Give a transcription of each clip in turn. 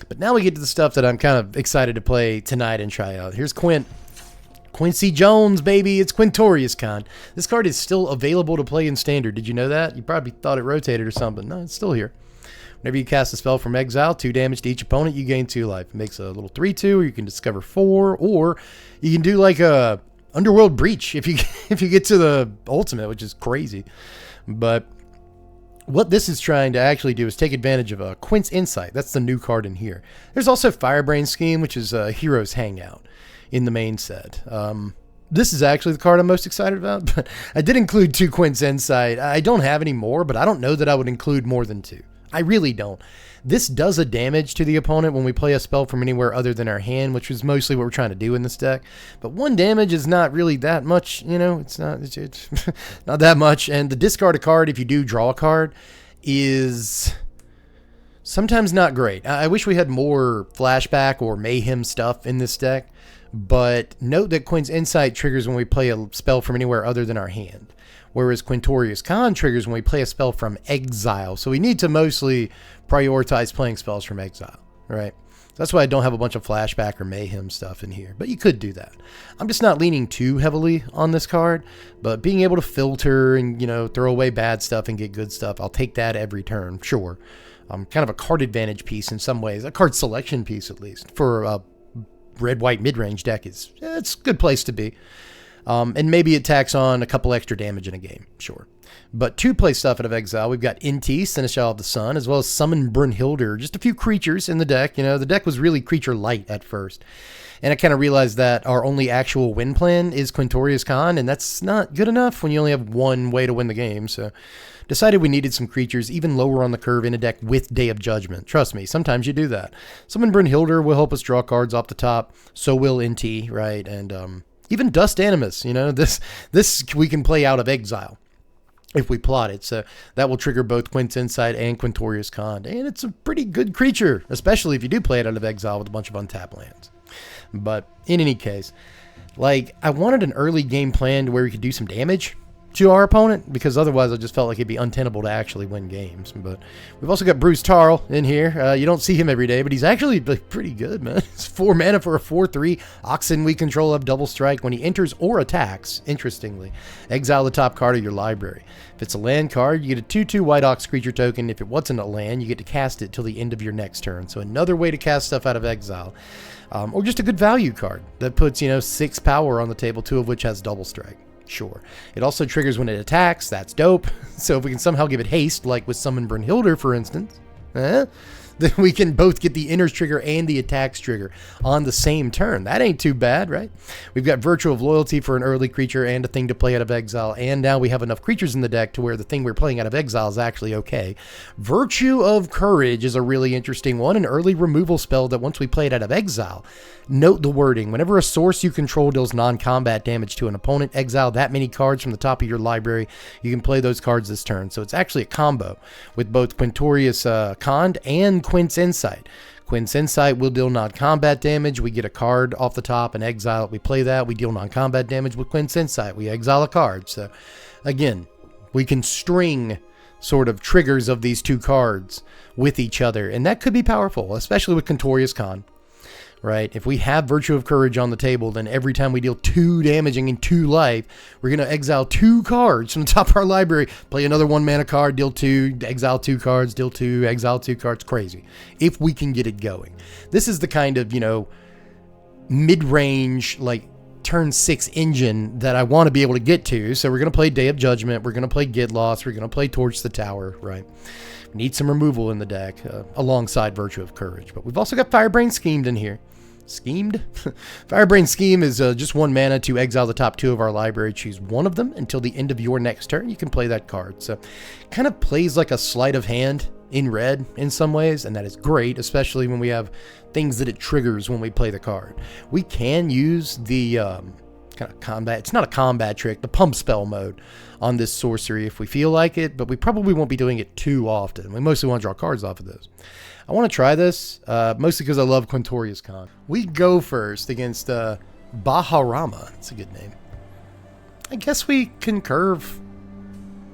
But now we get to the stuff that I'm kind of excited to play tonight and try out. Here's Quint. Quincy Jones, baby. It's QUintorius Kand. This card is still available to play in Standard. Did you know that? You probably thought it rotated or something. No, it's still here. Whenever you cast a spell from exile, 2 damage to each opponent, you gain 2 life. It makes a little 3/2, or you can discover 4, or you can do like a Underworld Breach if you get to the ultimate, which is crazy. But what this is trying to actually do is take advantage of Quint's Insight. That's the new card in here. There's also Firebrain Scheme, which is a Hero's Hangout in the main set. This is actually the card I'm most excited about, but I did include 2 Quint's Insight. I don't have any more, but I don't know that I would include more than 2. I really don't. This does a damage to the opponent when we play a spell from anywhere other than our hand, which is mostly what we're trying to do in this deck. But 1 damage is not really that much, you know, it's not not that much. And the discard a card, if you do draw a card, is sometimes not great. I wish we had more flashback or mayhem stuff in this deck, but note that Quint's Insight triggers when we play a spell from anywhere other than our hand, whereas QUintorius Kand triggers when we play a spell from exile. So we need to mostly prioritize playing spells from exile, right? That's why I don't have a bunch of flashback or mayhem stuff in here, but you could do that. I'm just not leaning too heavily on this card, but being able to filter and, you know, throw away bad stuff and get good stuff, I'll take that every turn, sure. Kind of a card advantage piece in some ways, a card selection piece at least, for a red-white mid-range deck it's a good place to be. And maybe it tacks on a couple extra damage in a game, sure. But to play stuff out of exile, we've got Inti, Seneschal of the Sun, as well as Summon Brunhilde, just a few creatures in the deck. You know, the deck was really creature light at first. And I kind of realized that our only actual win plan is QUintorius Kand, and that's not good enough when you only have one way to win the game. So decided we needed some creatures even lower on the curve in a deck with Day of Judgment. Trust me, sometimes you do that. Summon Brunhilde will help us draw cards off the top. So will Inti, right? And even Dust Animus, you know, this we can play out of exile if we plot it. So that will trigger both Quint's Insight and QUintorius Kand. And it's a pretty good creature, especially if you do play it out of exile with a bunch of untapped lands. But in any case, like, I wanted an early game plan to where we could do some damage to our opponent, because otherwise I just felt like it'd be untenable to actually win games. But we've also got Bruce Tarl in here. You don't see him every day, but he's actually pretty good, man. It's 4 mana for a 4/3. Oxen we control have double strike. When he enters or attacks, interestingly, exile the top card of your library. If it's a land card, you get a 2/2 White Ox creature token. If it wasn't a land, you get to cast it till the end of your next turn. So another way to cast stuff out of exile. Or just a good value card that puts, you know, 6 power on the table, 2 of which has double strike. Sure. It also triggers when it attacks. That's dope. So if we can somehow give it haste, like with Summon Brunhilde, for instance, then we can both get the enters trigger and the attacks trigger on the same turn. That ain't too bad, right? We've got Virtue of Loyalty for an early creature and a thing to play out of exile, and now we have enough creatures in the deck to where the thing we're playing out of exile is actually okay. Virtue of Courage is a really interesting one, an early removal spell that once we play it out of exile, note the wording. Whenever a source you control deals non-combat damage to an opponent, exile that many cards from the top of your library. You can play those cards this turn. So it's actually a combo with both QUintorius Kand and Quint's Insight. Quint's Insight will deal non-combat damage. We get a card off the top and exile it. We play that. We deal non-combat damage with Quint's Insight. We exile a card. So again, we can string sort of triggers of these 2 cards with each other. And that could be powerful, especially with QUintorius Kand. Right? If we have Virtue of Courage on the table, then every time we deal 2 damage and 2 life, we're going to exile 2 cards from the top of our library, play another 1 mana card, deal 2, exile 2 cards, deal 2, exile 2 cards. Crazy. If we can get it going. This is the kind of, you know, mid-range, like, turn 6 engine that I want to be able to get to. So we're going to play Day of Judgment. We're going to play Get Lost. We're going to play Torch the Tower, right? We need some removal in the deck alongside Virtue of Courage. But we've also got Firebrain Schemed in here. Schemed? Firebrain Scheme is just 1 mana to exile the top 2 of our library. Choose one of them until the end of your next turn. You can play that card. So kind of plays like a sleight of hand in red in some ways, and that is great, especially when we have things that it triggers when we play the card. We can use the kind of combat, it's not a combat trick, the pump spell mode on this sorcery if we feel like it, but we probably won't be doing it too often. We mostly want to draw cards off of those. I want to try this, mostly because I love QUintorius Kand. We go first against Baharama. That's a good name. I guess we can curve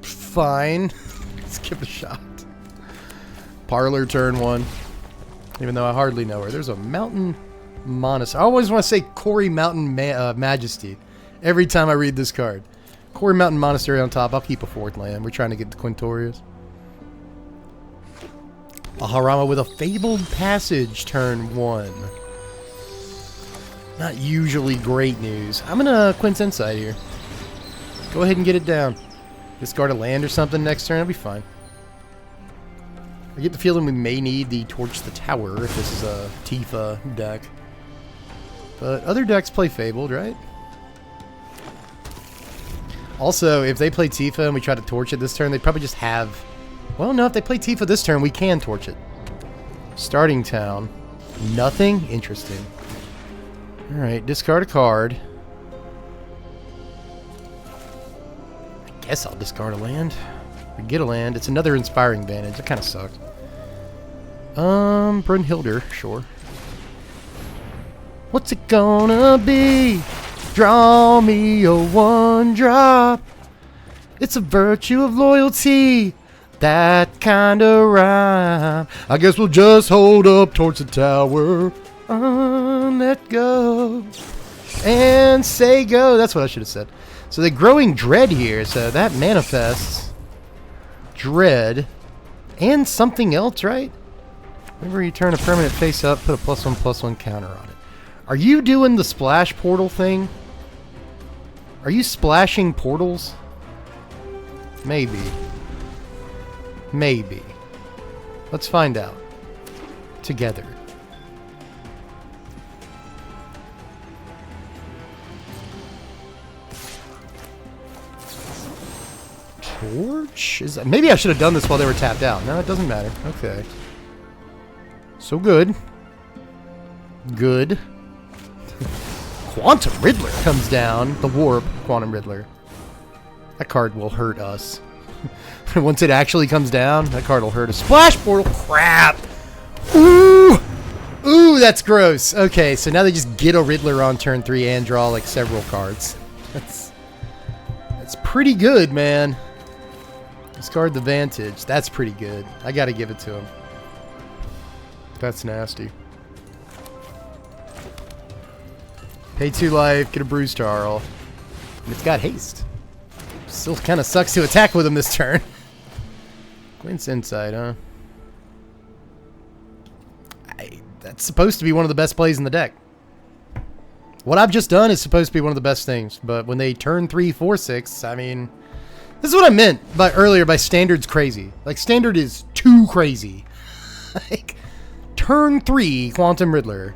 fine. Let's give it a shot. Parlor turn 1. Even though I hardly know her. There's a mountain monastery. I always want to say Quarry Mountain Majesty every time I read this card. Quarry Mountain Monastery on top. I'll keep a 4th land. We're trying to get the Quintorius. A Harama with a Fabled Passage turn 1. Not usually great news. I'm gonna Quint's Insight here. Go ahead and get it down. Discard a land or something next turn. I'll be fine. I get the feeling we may need the Torch the Tower if this is a Tifa deck. But other decks play Fabled, right? Also, if they play Tifa and we try to torch it this turn, they probably just have... Well, no, if they play Tifa this turn, we can torch it. Starting town. Nothing? Interesting. Alright, discard a card. I guess I'll discard a land. If we get a land, it's another Inspiring Vantage. That kind of sucks. Brunhilde, sure. What's it gonna be? Draw me a 1-drop. It's a virtue of loyalty. That kind of rhyme. I guess we'll just hold up towards the tower. Let go. And say go. That's what I should have said. So they're growing Dread here. So that manifests Dread. And something else, right? Whenever you turn a permanent face up, put a +1/+1 counter on it. Are you doing the splash portal thing? Are you splashing portals? Maybe. Maybe. Let's find out. Together. Torch? Maybe I should have done this while they were tapped out. No, it doesn't matter. Okay. So good. Good. Quantum Riddler comes down. The Warp Quantum Riddler. That card will hurt us. Once it actually comes down, that card will hurt us. Splash Portal! Crap! Ooh! Ooh, that's gross. Okay, so now they just get a Riddler on turn 3 and draw like several cards. That's pretty good, man. Discard the Vantage. That's pretty good. I gotta give it to him. That's nasty. Pay 2 life, get a Bruised Tarl. And it's got haste. Still kind of sucks to attack with him this turn. Quint's Insight, huh? That's supposed to be one of the best plays in the deck. What I've just done is supposed to be one of the best things. But when they turn 3, 4, 6, I mean... This is what I meant by earlier by Standard's crazy. Like, Standard is too crazy. Like, turn 3, Quantum Riddler.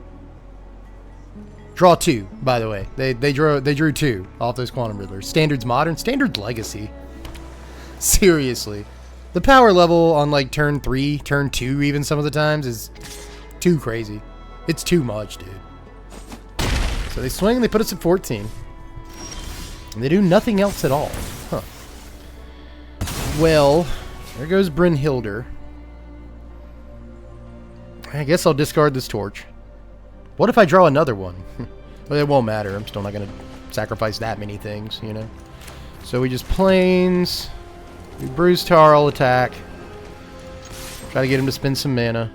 Draw 2, by the way. They drew 2 off those Quantum Riddlers. Standard's Modern, Standard's Legacy. Seriously. The power level on like turn 3, turn 2 even some of the times is too crazy. It's too much, dude. So they swing and they put us at 14. And they do nothing else at all. Huh. Well, there goes Brunhilde. I guess I'll discard this Torch. What if I draw another one? Well, it won't matter. I'm still not going to sacrifice that many things, you know. So we just plains. We Bruised Tarl attack. Try to get him to spend some mana.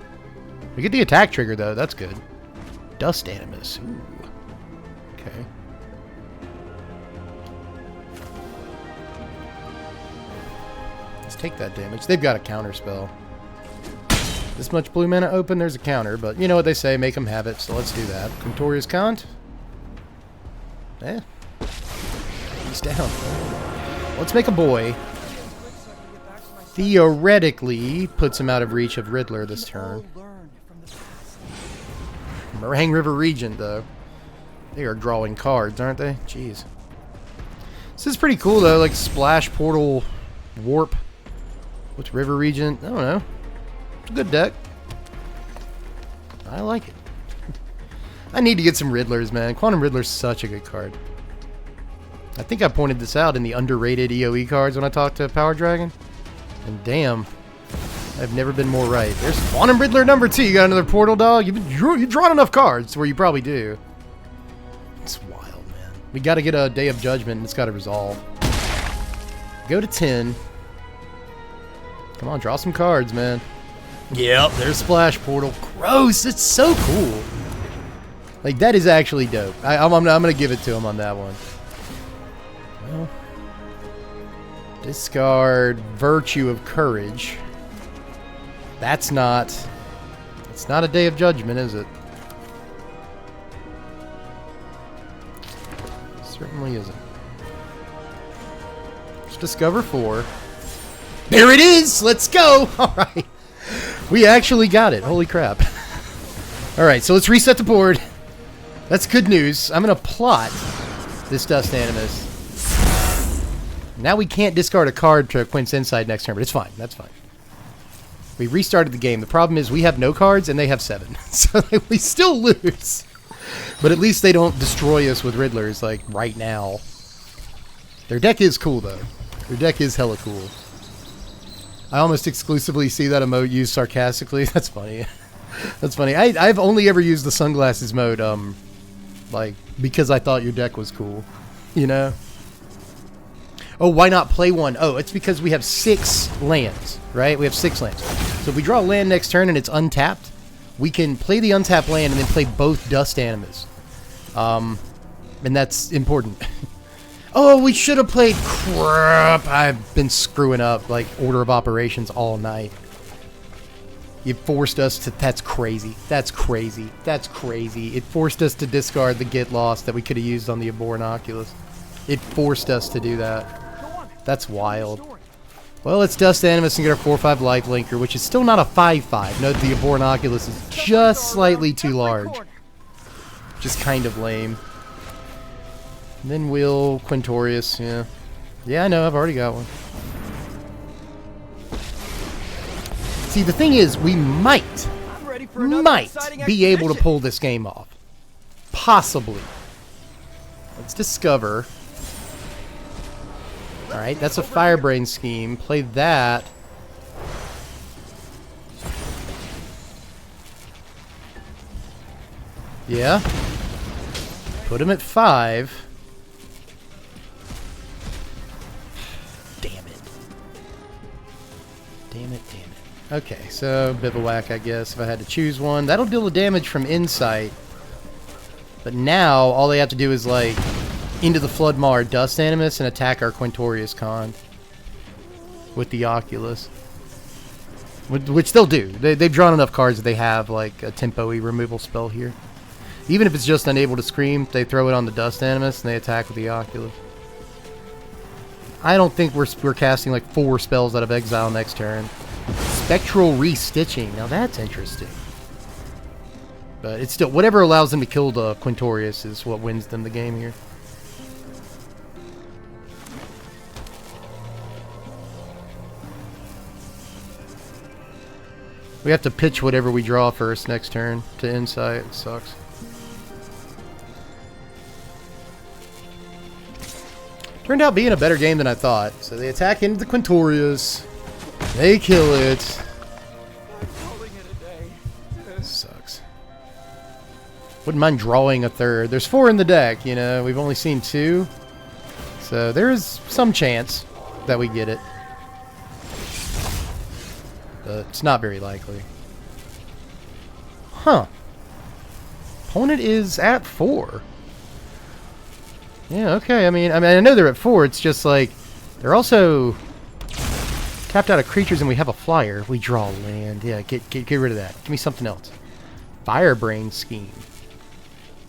We get the attack trigger, though. That's good. Dust Animus. Ooh. Okay. Let's take that damage. They've got a counter spell. This much blue mana open, there's a counter, but you know what they say, make them have it, so let's do that. QUintorius Kand? Eh. He's down. Let's make a boy. Theoretically, puts him out of reach of Riddler this turn. Meringue River Regent, though. They are drawing cards, aren't they? Jeez. This is pretty cool, though, like Splash Portal Warp. What's River Regent? I don't know. It's a good deck. I like it. I need to get some Riddlers, man. Quantum Riddler's such a good card. I think I pointed this out in the underrated EOE cards when I talked to Power Dragon. And damn, I've never been more right. There's Quantum Riddler number 2. You got another Portal Dog? You've drawn enough cards where you probably do. It's wild, man. We got to get a Day of Judgment and it's got to resolve. Go to 10. Come on, draw some cards, man. Yep, there's Splash Portal. Gross, it's so cool. Like, that is actually dope. I'm going to give it to him on that one. Well, discard Virtue of Courage. It's not a Day of Judgment, is it? Certainly isn't. Let's discover 4. There it is! Let's go! Alright. We actually got it. Holy crap. Alright, so let's reset the board. That's good news. I'm going to plot this Dust Animus. Now we can't discard a card to Quint's Insight next turn, but it's fine. That's fine. We restarted the game. The problem is we have no cards and they have 7. So we still lose. But at least they don't destroy us with Riddlers, like, right now. Their deck is cool, though. Their deck is hella cool. I almost exclusively see that emote used sarcastically. That's funny. That's funny. I've only ever used the sunglasses mode, like, because I thought your deck was cool. You know? Oh, why not play one? Oh, it's because we have 6 lands, right? We have 6 lands. So if we draw a land next turn and it's untapped, we can play the untapped land and then play both Dust Animus. And that's important. Oh, we should have played... Crap! I've been screwing up, like, order of operations all night. You forced us to... That's crazy. That's crazy. That's crazy. It forced us to discard the Get Lost that we could have used on the Aborinoculus. It forced us to do that. That's wild. Well, let's Dust Animus and get our 4/5 Life Linker, which is still not a 5/5. Note the Aborinoculus is just slightly too large. Just kind of lame. And then we'll Quintorius, yeah. Yeah, I know, I've already got one. See, the thing is, we might be able to pull this game off. Possibly. Let's discover. Alright, that's a Firebrain scheme. Play that. Yeah. Put him at 5. Damn it. Damn it, damn it. Okay, so Bivouac, I guess, if I had to choose one. That'll deal the damage from Insight. But now, all they have to do is, like, into the Floodmar Dust Animus and attack our QUintorius Kand with the Oculus. Which they'll do. They've drawn enough cards that they have, like, a tempo-y removal spell here. Even if it's just unable to scream, they throw it on the Dust Animus and they attack with the Oculus. I don't think we're casting, like, 4 spells out of exile next turn. Spectral Restitching. Now that's interesting. But it's still... Whatever allows them to kill the QUintorius is what wins them the game here. We have to pitch whatever we draw first next turn to Insight. It sucks. Turned out being a better game than I thought. So they attack into the QUintorius. They kill it. Sucks. Wouldn't mind drawing a 3rd. There's 4 in the deck, you know. We've only seen 2. So there is some chance that we get it. But it's not very likely. Huh. Opponent is at 4. Yeah, okay. I mean, I know they're at 4. It's just like they're also tapped out of creatures, and we have a flyer. We draw land. Yeah, get rid of that. Give me something else. Firebrain scheme.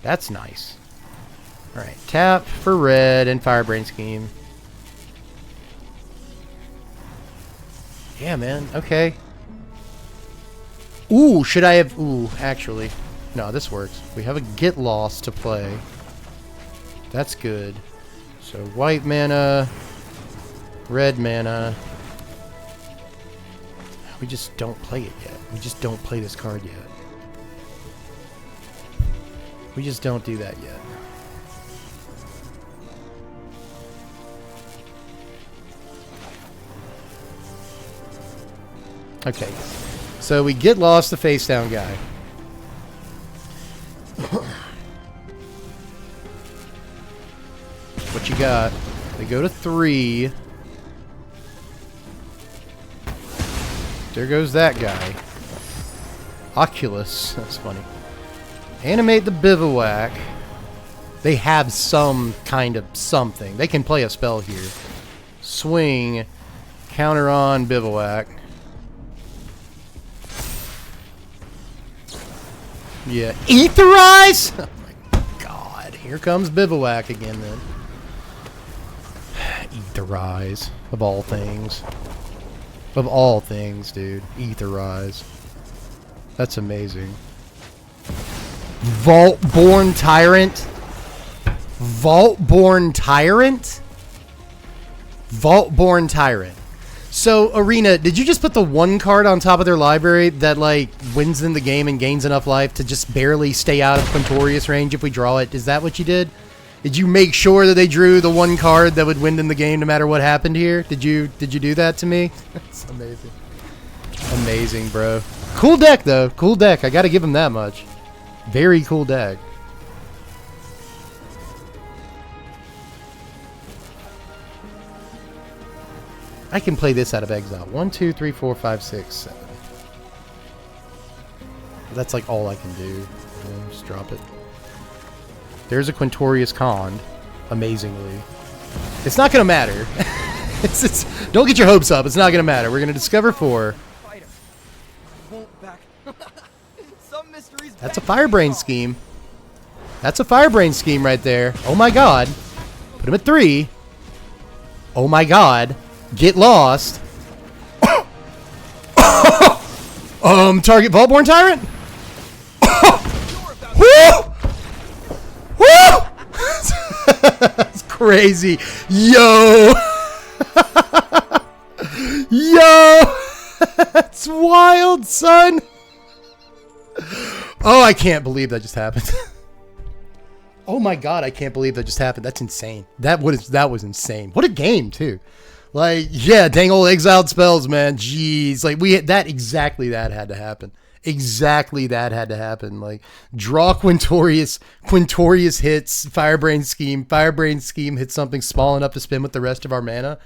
That's nice. All right, tap for red and Firebrain scheme. Yeah, man. Okay. Ooh, should I have... Ooh, actually. No, this works. We have a Get Lost to play. That's good. So, white mana. Red mana. We just don't play it yet. We just don't play this card yet. We just don't do that yet. Okay. So we Get Lost the face down guy. What you got? They go to 3. There goes that guy. Oculus. That's funny. Animate the bivouac. They have some kind of something. They can play a spell here. Swing. Counter on bivouac. Yeah. Etherize? Oh my god. Here comes bivouac again then. Etherize. Of all things. Of all things, dude. Etherize. That's amazing. Vault-born Tyrant? Vault-born Tyrant? Vault-born Tyrant. So, Arena, did you just put the one card on top of their library that, like, wins them the game and gains enough life to just barely stay out of Quintorius range if we draw it? Is that what you did? Did you make sure that they drew the one card that would win them the game no matter what happened here? Did you do that to me? That's amazing. Amazing, bro. Cool deck, though. Cool deck. I gotta give him that much. Very cool deck. I can play this out of exile. 1, 2, 3, 4, 5, 6, 7. That's like all I can do. Just drop it. There's a Quintorius Kand. Amazingly. It's not going to matter. Don't get your hopes up. It's not going to matter. We're going to discover 4. That's a Firebrain scheme. That's a Firebrain scheme right there. Oh my god. Put him at 3. Oh my god. Get lost. Target Vault-born Tyrant. Woo! Woo! That's crazy. Yo. Yo. That's wild, son. Oh, I can't believe that just happened. Oh my god, I can't believe that just happened. That's insane. That was insane. What a game, too. Like, yeah, dang old exiled spells, man. Jeez. Like, exactly that had to happen. Exactly that had to happen. Like, draw Quintorius hits, Firebrain scheme hits something small enough to spin with the rest of our mana.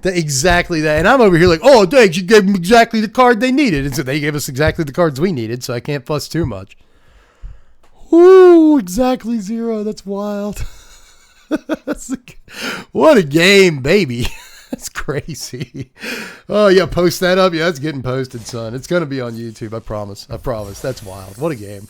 Exactly that. And I'm over here like, oh, dang, you gave them exactly the card they needed. And so they gave us exactly the cards we needed, so I can't fuss too much. Woo, exactly 0. That's wild. What a game, baby. That's crazy. Oh, yeah, post that up. Yeah, that's getting posted, son. It's going to be on YouTube, I promise. I promise. That's wild. What a game.